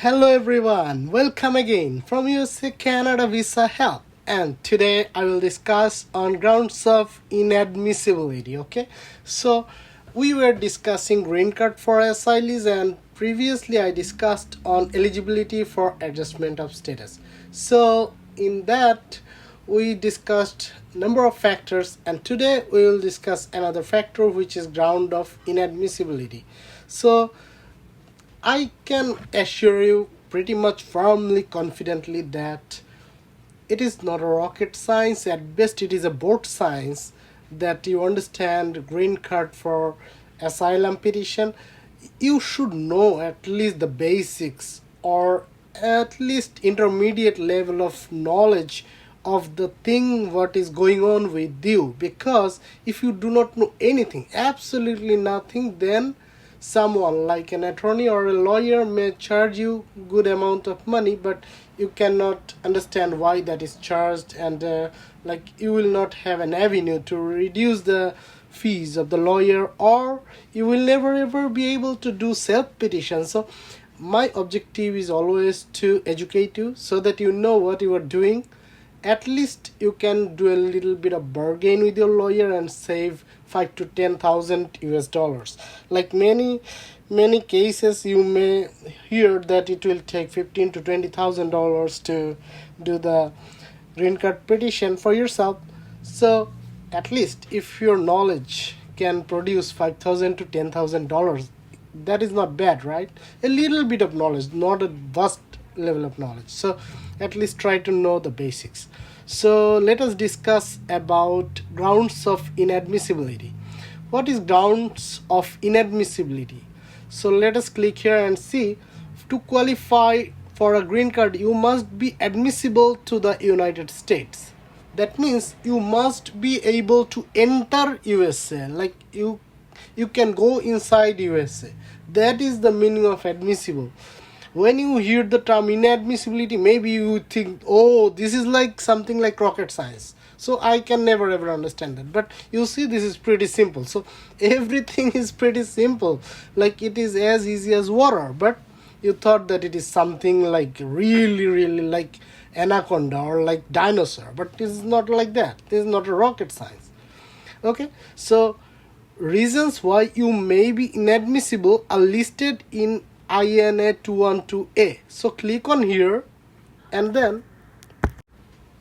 Hello everyone, welcome again from USA Canada Visa Help, and today I will discuss on grounds of inadmissibility. Okay, so we were discussing green card for asylees, and previously I discussed on eligibility for adjustment of status. So in that we discussed number of factors, and today we will discuss another factor, which is ground of inadmissibility. So I can assure you pretty much firmly, confidently that it is not a rocket science. At best, it is a board science that you understand green card for asylum petition. You should know at least the basics or at least intermediate level of knowledge of the thing what is going on with you, because if you do not know anything, absolutely nothing, then someone like an attorney or a lawyer may charge you good amount of money, but you cannot understand why that is charged, and you will not have an avenue to reduce the fees of the lawyer, or you will never ever be able to do self petition. So my objective is always to educate you so that you know what you are doing. At least you can do a little bit of bargain with your lawyer and save 5 to 10,000 US dollars. Like many cases, you may hear that it will take 15 to 20,000 dollars to do the green card petition for yourself. So at least if your knowledge can produce 5,000 to 10,000 dollars, that is not bad, right? A little bit of knowledge, not a vast level of knowledge. So at least try to know the basics. So let us discuss about grounds of inadmissibility. What is grounds of inadmissibility? So let us click here and see. To qualify for a green card, you must be admissible to the United States. That means you must be able to enter USA, like you can go inside USA. That is the meaning of admissible. When you hear the term inadmissibility, maybe you think, oh, this is like something like rocket science. So I can never ever understand that. But you see, this is pretty simple. So everything is pretty simple. Like it is as easy as water. But you thought that it is something like really like anaconda or like dinosaur. But it is not like that. This is not a rocket science. Okay, so reasons why you may be inadmissible are listed in INA 212A. So click on here, and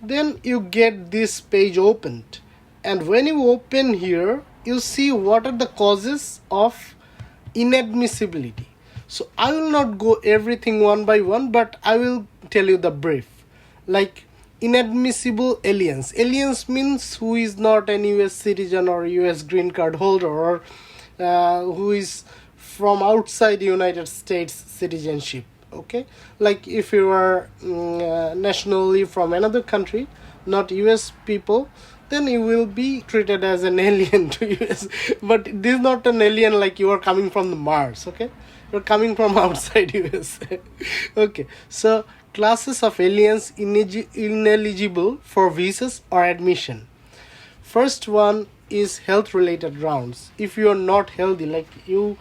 then you get this page opened. And when you open here, you see what are the causes of inadmissibility. So I will not go everything one by one, but I will tell you the brief. Like inadmissible aliens. Aliens means who is not an US citizen or US green card holder, or who is from outside the United States citizenship. Okay, like if you are nationally from another country, not US people, then you will be treated as an alien to US. But this is not an alien like you are coming from the Mars. Okay, you're coming from outside US. Okay, so classes of aliens ineligible for visas or admission. First one is health related grounds. If you are not healthy, like you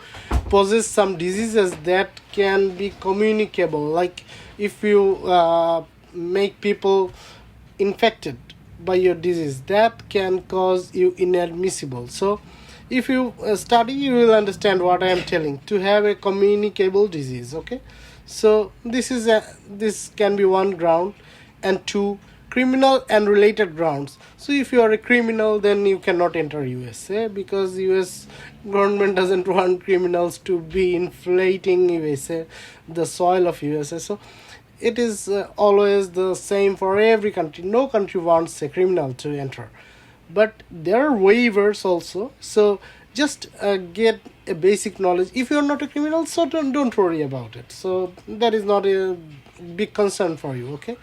possess some diseases that can be communicable, like if you make people infected by your disease, that can cause you inadmissible. So if you study, you will understand what I am telling, to have a communicable disease. Okay, so this can be one ground. And two, criminal and related grounds. So if you are a criminal, then you cannot enter USA, because US government doesn't want criminals to be inflating USA, the soil of USA. So it is always the same for every country. No country wants a criminal to enter. But there are waivers also. So just get a basic knowledge. If you are not a criminal, so don't worry about it. So that is not a big concern for you. Okay.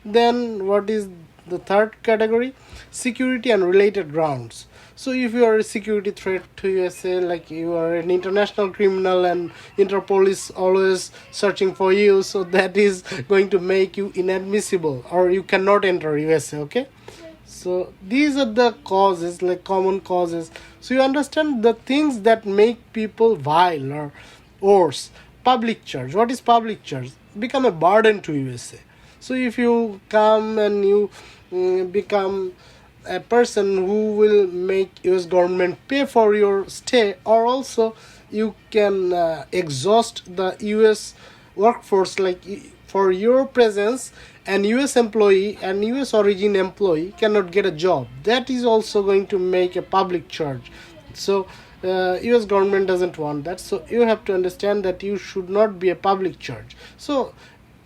Then what is the third category? Security and related grounds. So if you are a security threat to USA, like you are an international criminal and Interpol is always searching for you, so that is going to make you inadmissible, or you cannot enter USA. Okay, so these are the causes, like common causes. So you understand the things that make people vile or worse. public charge. What is public charge? Become a burden to USA. So if you come and you become a person who will make US government pay for your stay, or also you can exhaust the US workforce, like for your presence, an US employee and US origin employee cannot get a job. That is also going to make a public charge. So US government doesn't want that. So you have to understand that you should not be a public charge. So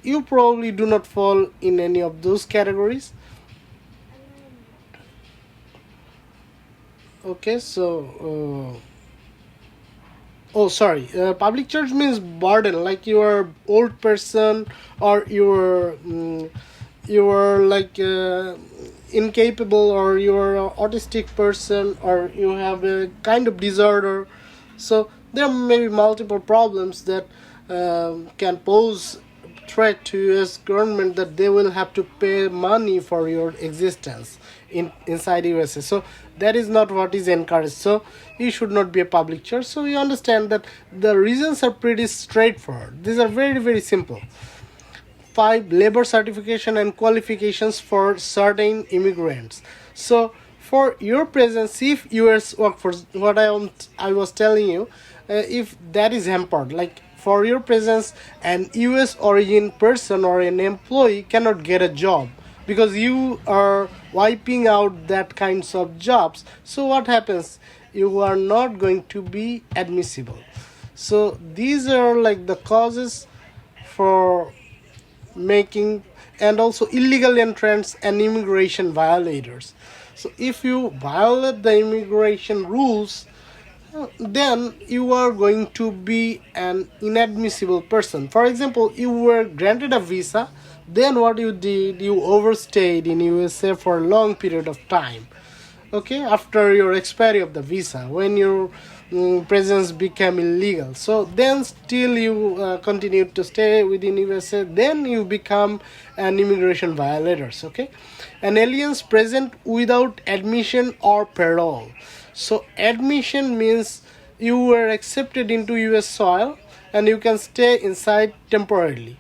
you probably do not fall in any of those categories. Okay, so public charge means burden, like you are old person, or you are like incapable, or you are an autistic person, or you have a kind of disorder. So there may be multiple problems that can pose threat to US government, that they will have to pay money for your existence inside USA. So that is not what is encouraged. So you should not be a public charge. So you understand that the reasons are pretty straightforward. These are very, very simple. 5, labor certification and qualifications for certain immigrants. So for your presence, if US workforce, what I was telling you, if that is hampered, like for your presence, an US origin person or an employee cannot get a job because you are wiping out that kinds of jobs. So what happens? You are not going to be admissible. So these are like the causes for making, and also illegal entrants and immigration violators. So if you violate the immigration rules, then you are going to be an inadmissible person. For example, you were granted a visa, then what you did, you overstayed in USA for a long period of time. Okay, after your expiry of the visa, when your presence became illegal, so then still you continued to stay within USA, then you become an immigration violators. Okay, an aliens present without admission or parole. So admission means you were accepted into US soil and you can stay inside temporarily,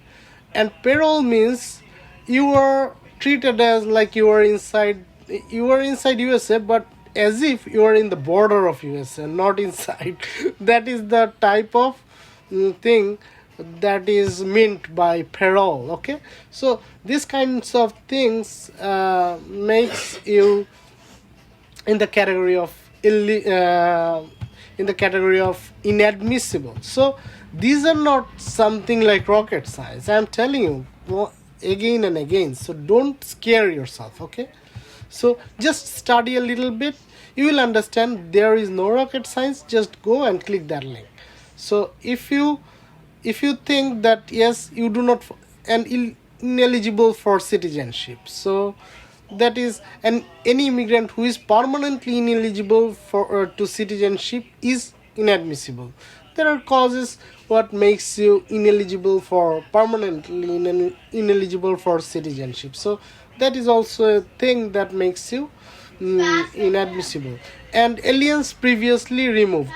and parole means you were treated as like you were inside USA, but as if you are in the border of USA, not inside. That is the type of thing that is meant by parole. Okay, so these kinds of things makes you in the category of inadmissible. So these are not something like rocket science. I'm telling you again and again. So don't scare yourself. Okay, so just study a little bit. You will understand there is no rocket science. Just go and click that link. So if you think that yes, you do not ineligible for citizenship, so that is, and any immigrant who is permanently ineligible for to citizenship is inadmissible. There are causes what makes you ineligible for permanently ineligible for citizenship. So that is also a thing that makes you inadmissible. And aliens previously removed.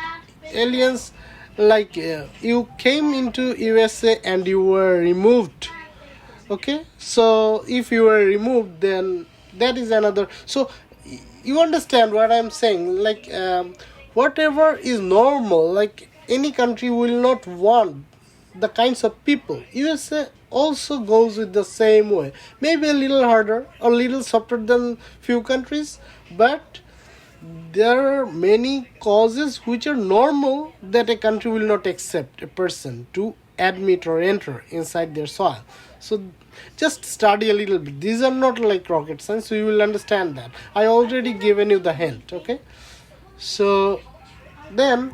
Aliens, like you came into USA and you were removed. Okay, so if you were removed, then that is another. So you understand what I'm saying, like whatever is normal, like any country will not want the kinds of people. USA also goes with the same way, maybe a little harder, a little softer than few countries, but there are many causes which are normal that a country will not accept a person to admit or enter inside their soil. So just study a little bit. These are not like rocket science, so you will understand that. I already given you the hint. Okay, so then,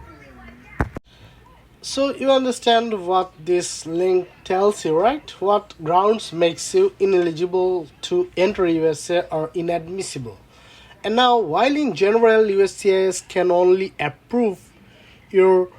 so you understand what this link tells you, right? What grounds makes you ineligible to enter USA or inadmissible. And now, while in general USCIS can only approve your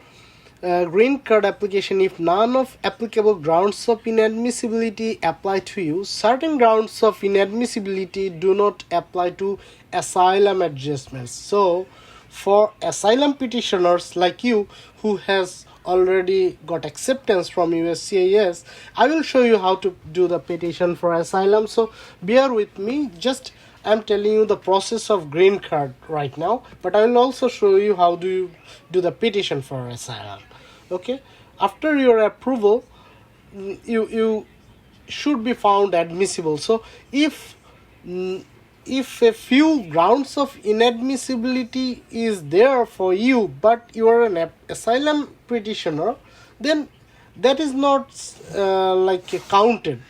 green card application if none of applicable grounds of inadmissibility apply to you, certain grounds of inadmissibility do not apply to asylum adjustments. So for asylum petitioners like you who has already got acceptance from USCIS, I will show you how to do the petition for asylum. So bear with me. Just I'm telling you the process of green card right now, but I will also show you how do you do the petition for asylum. Okay, after your approval, you should be found admissible. So if a few grounds of inadmissibility is there for you, but you are an asylum petitioner, then that is not counted,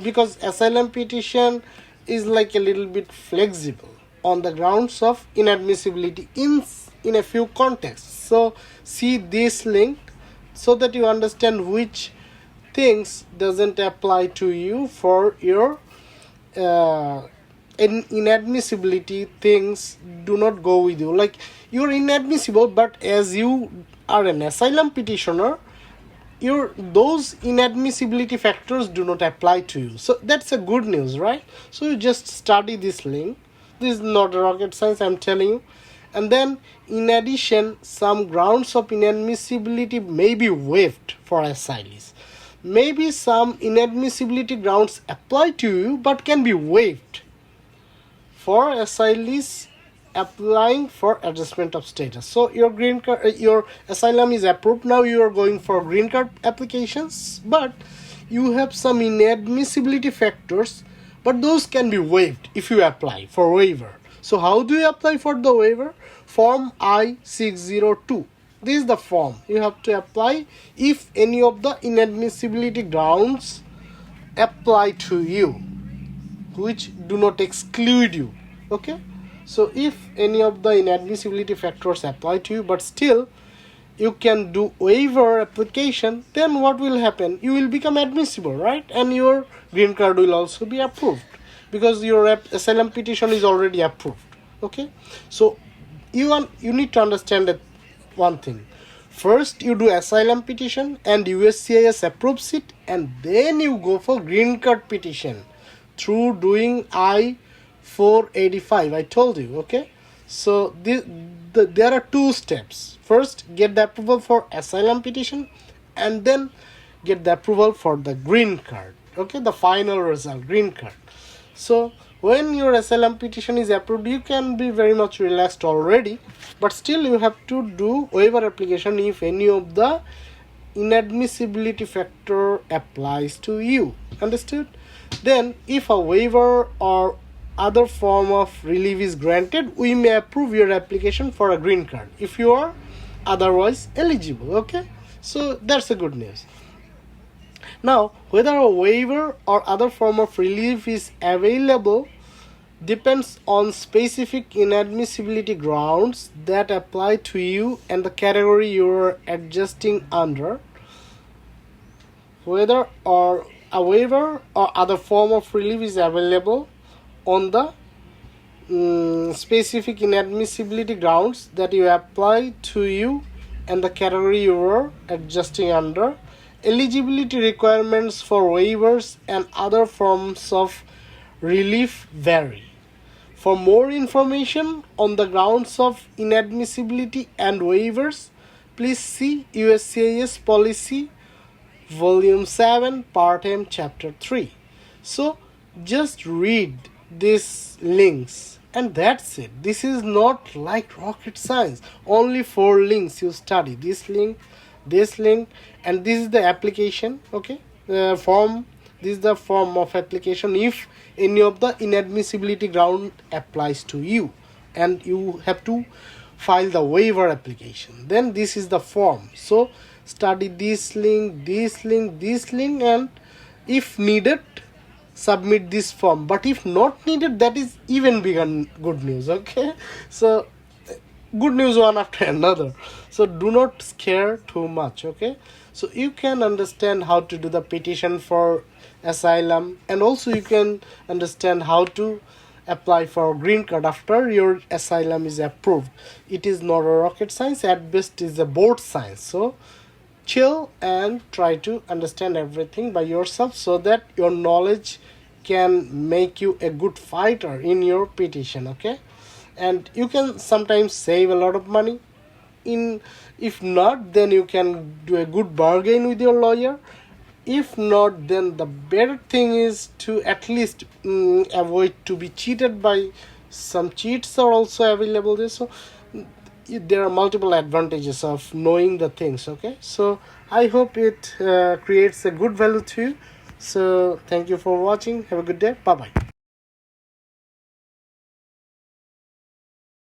because asylum petition is like a little bit flexible on the grounds of inadmissibility in a few contexts. So see this link so that you understand which things doesn't apply to you for your inadmissibility. Things do not go with you, like you're inadmissible, but as you are an asylum petitioner, those inadmissibility factors do not apply to you. So that's a good news, right? So you just study this link. This is not rocket science, I'm telling you. And then in addition, some grounds of inadmissibility may be waived for asylees. Maybe some inadmissibility grounds apply to you but can be waived for asylees applying for adjustment of status. So your green card, your asylum is approved. Now you are going for green card applications, but you have some inadmissibility factors, but those can be waived if you apply for waiver. So how do you apply for the waiver? Form I-602. This is the form you have to apply if any of the inadmissibility grounds apply to you, which do not exclude you. Okay, so if any of the inadmissibility factors apply to you, but still you can do waiver application, then what will happen? You will become admissible, right? And your green card will also be approved because your asylum petition is already approved. Okay, so you need to understand that one thing. First you do asylum petition and USCIS approves it, and then you go for green card petition through doing I-485. I told you. Okay, so there are two steps. First, get the approval for asylum petition, and then get the approval for the green card. Okay, the final result, green card. So when your asylum petition is approved, you can be very much relaxed already, but still you have to do waiver application if any of the inadmissibility factor applies to you. Understood? Then if a waiver or other form of relief is granted, we may approve your application for a green card if you are otherwise eligible. Okay, so that's a good news. Now, whether a waiver or other form of relief is available depends on specific inadmissibility grounds that apply to you and the category you are adjusting under. Whether or a waiver or other form of relief is available on the specific inadmissibility grounds that you apply to you and the category you are adjusting under. Eligibility requirements for waivers and other forms of relief vary. For more information on the grounds of inadmissibility and waivers, please see USCIS Policy Volume 7, Part M, Chapter 3. So just read these links and that's it. This is not like rocket science. Only 4 links you study. This link, and this is the application. Okay, form. This is the form of application if any of the inadmissibility ground applies to you, and you have to file the waiver application. Then this is the form. So study this link, and if needed, submit this form. But if not needed, that is even bigger good news. Okay, so good news one after another. So do not scare too much. Okay, so you can understand how to do the petition for asylum, and also you can understand how to apply for green card after your asylum is approved. It is not a rocket science. At best is a board science. So chill and try to understand everything by yourself so that your knowledge can make you a good fighter in your petition. Okay, and you can sometimes save a lot of money in if not, then you can do a good bargain with your lawyer. If not, then the better thing is to at least avoid to be cheated by some cheats are also available there. So there are multiple advantages of knowing the things. Okay, so I hope it creates a good value to you. So thank you for watching. Have a good day. Bye bye.